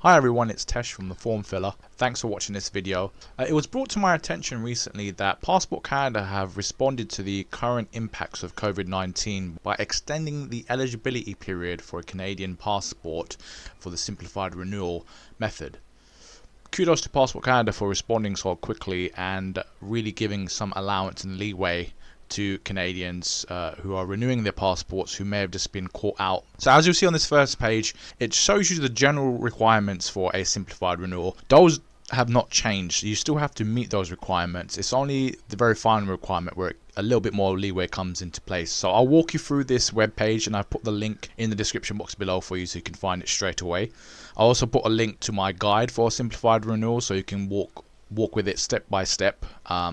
Hi everyone, it's Tesh from the Form Filler. Thanks for watching this video. It was brought to my attention recently that Passport Canada have responded to the current impacts of COVID-19 by extending the eligibility period for a Canadian passport for the Simplified Renewal method. Kudos to Passport Canada for responding so quickly and really giving some allowance and leeway to Canadians who are renewing their passports who may have just been caught out. So as you'll see on this first page, it shows you the general requirements for a simplified renewal. Those have not changed. You still have to meet those requirements. It's only the very final requirement where a little bit more leeway comes into place. So I'll walk you through this web page, and I've put the link in the description box below for you so you can find it straight away. I also put a link to my guide for a simplified renewal so you can walk with it step by step,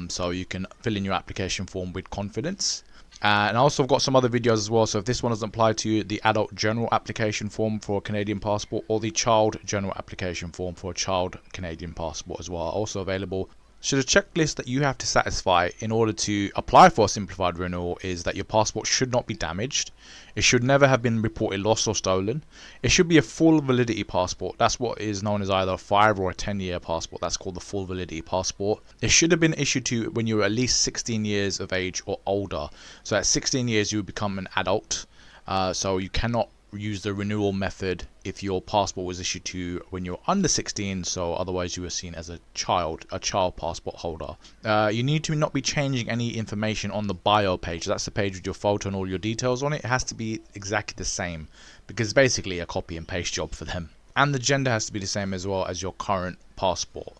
so you can fill in your application form with confidence. And I also got some other videos as well, so if this one doesn't apply to you, the adult general application form for a Canadian passport or the child general application form for a child Canadian passport as well are also available. So the checklist that you have to satisfy in order to apply for a simplified renewal is that your passport should not be damaged. It should never have been reported lost or stolen. It should be a full validity passport. That's what is known as either a 5 or a 10-year passport. That's called the full validity passport. It should have been issued to you when you were at least 16 years of age or older. So at 16 years you become an adult. So you cannot use the renewal method if your passport was issued to you when you're under 16, so otherwise you were seen as a child passport holder. You need to not be changing any information on the bio page. That's the page with your photo and all your details on it. It has to be exactly the same because it's basically a copy and paste job for them. And the gender has to be the same as well as your current passport.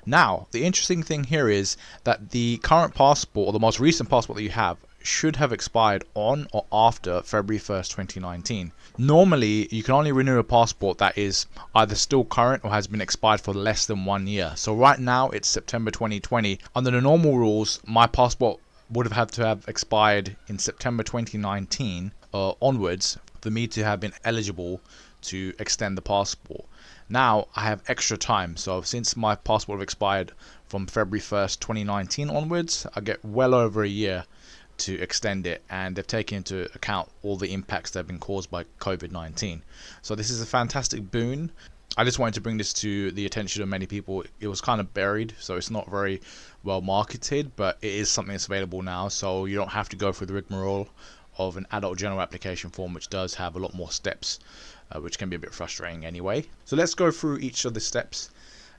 Now, the interesting thing here is that the current passport, or the most recent passport that you have, should have expired on or after February 1st, 2019. Normally, you can only renew a passport that is either still current or has been expired for less than 1 year. So right now, it's September 2020. Under the normal rules, my passport would have had to have expired in September 2019 onwards for me to have been eligible to extend the passport. Now I have extra time, so since my passport have expired from February 1st, 2019 onwards, I get well over a year to extend it, and they've taken into account all the impacts that have been caused by COVID-19. So this is a fantastic boon. I just wanted to bring this to the attention of many people. It was kind of buried, so it's not very well marketed, but it is something that's available now, so you don't have to go through the rigmarole of an adult general application form, which does have a lot more steps, which can be a bit frustrating anyway. So let's go through each of the steps,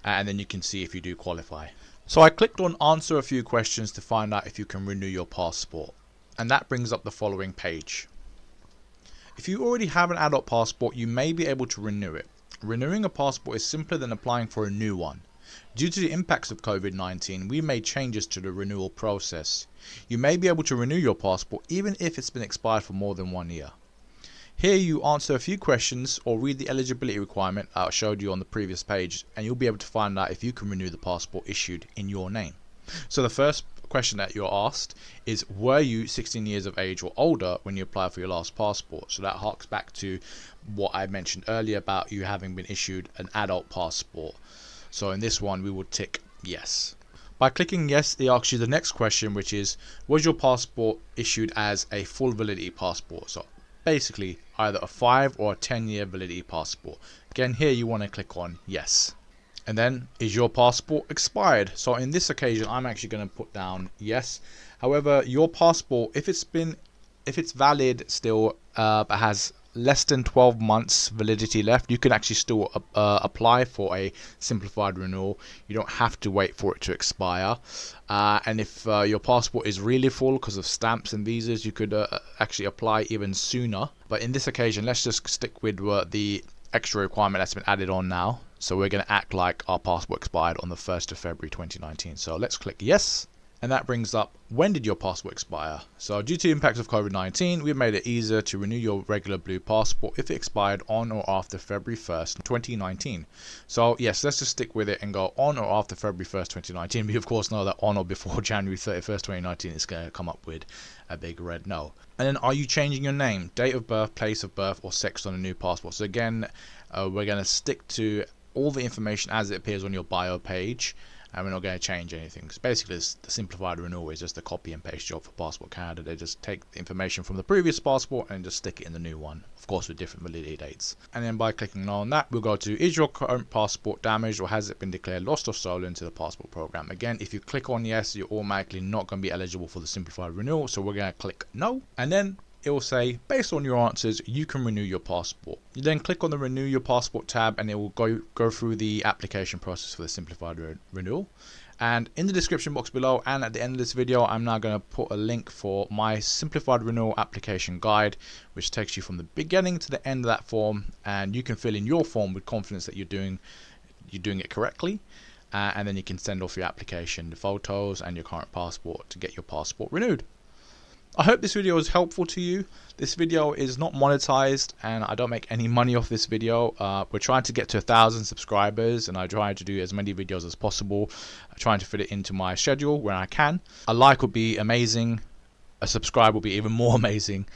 and then you can see if you do qualify. So I clicked on answer a few questions to find out if you can renew your passport, and that brings up the following page. If you already have an adult passport, you may be able to renew it. Renewing a passport is simpler than applying for a new one. Due to the impacts of COVID-19, we made changes to the renewal process. You may be able to renew your passport even if it's been expired for more than 1 year. Here you answer a few questions or read the eligibility requirement I showed you on the previous page, and you'll be able to find out if you can renew the passport issued in your name. So the first question that you're asked is, were you 16 years of age or older when you applied for your last passport? So that harks back to what I mentioned earlier about you having been issued an adult passport. So in this one we would tick yes. By clicking yes, it asks you the next question, which is, was your passport issued as a full validity passport? So basically either a 5 or a 10-year validity passport. Again, here you want to click on yes. And then, is your passport expired? So in this occasion, I'm actually going to put down yes. However, your passport, if it's valid still, but has less than 12 months validity left, you can actually still apply for a simplified renewal. You don't have to wait for it to expire. And if your passport is really full because of stamps and visas, you could actually apply even sooner. But in this occasion, let's just stick with the extra requirement that's been added on now. So we're going to act like our passport expired on the 1st of February 2019. So let's click yes. And that brings up, when did your passport expire? So due to the impacts of COVID-19, we've made it easier to renew your regular blue passport if it expired on or after February 1st, 2019. So yes, let's just stick with it and go on or after February 1st, 2019. We of course know that on or before January 31st, 2019 is going to come up with a big red no. And then, are you changing your name, date of birth, place of birth, or sex on a new passport? So again, we're going to stick to all the information as it appears on your bio page. and we're not going to change anything. So basically the simplified renewal is just a copy and paste job for Passport Canada. They just take the information from the previous passport and just stick it in the new one, of course with different validity dates. And then by clicking on that, we'll go to, is your current passport damaged or has it been declared lost or stolen to the passport program? Again, if you click on yes, you're automatically not going to be eligible for the simplified renewal, so we're going to click no, and then it will say, based on your answers, you can renew your passport. You then click on the Renew Your Passport tab and it will go through the application process for the simplified renewal. And in the description box below and at the end of this video, I'm now going to put a link for my Simplified Renewal Application Guide, which takes you from the beginning to the end of that form, and you can fill in your form with confidence that you're doing it correctly. And then you can send off your application, the photos and your current passport to get your passport renewed. I hope this video was helpful to you. This video is not monetized and I don't make any money off this video. We're trying to get to 1,000 subscribers and I try to do as many videos as possible. I'm trying to fit it into my schedule where I can. A like would be amazing. A subscribe would be even more amazing.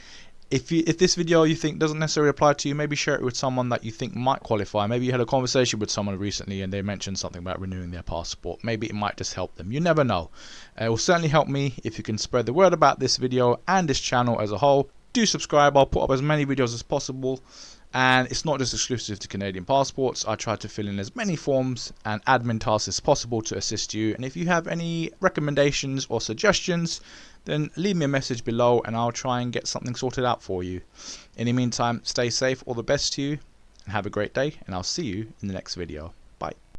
If this video you think doesn't necessarily apply to you, maybe share it with someone that you think might qualify. Maybe you had a conversation with someone recently and they mentioned something about renewing their passport. Maybe it might just help them. You never know. It will certainly help me if you can spread the word about this video and this channel as a whole. Do subscribe. I'll put up as many videos as possible. And it's not just exclusive to Canadian passports. I try to fill in as many forms and admin tasks as possible to assist you. And if you have any recommendations or suggestions, then leave me a message below and I'll try and get something sorted out for you. In the meantime, stay safe, all the best to you, and have a great day, and I'll see you in the next video.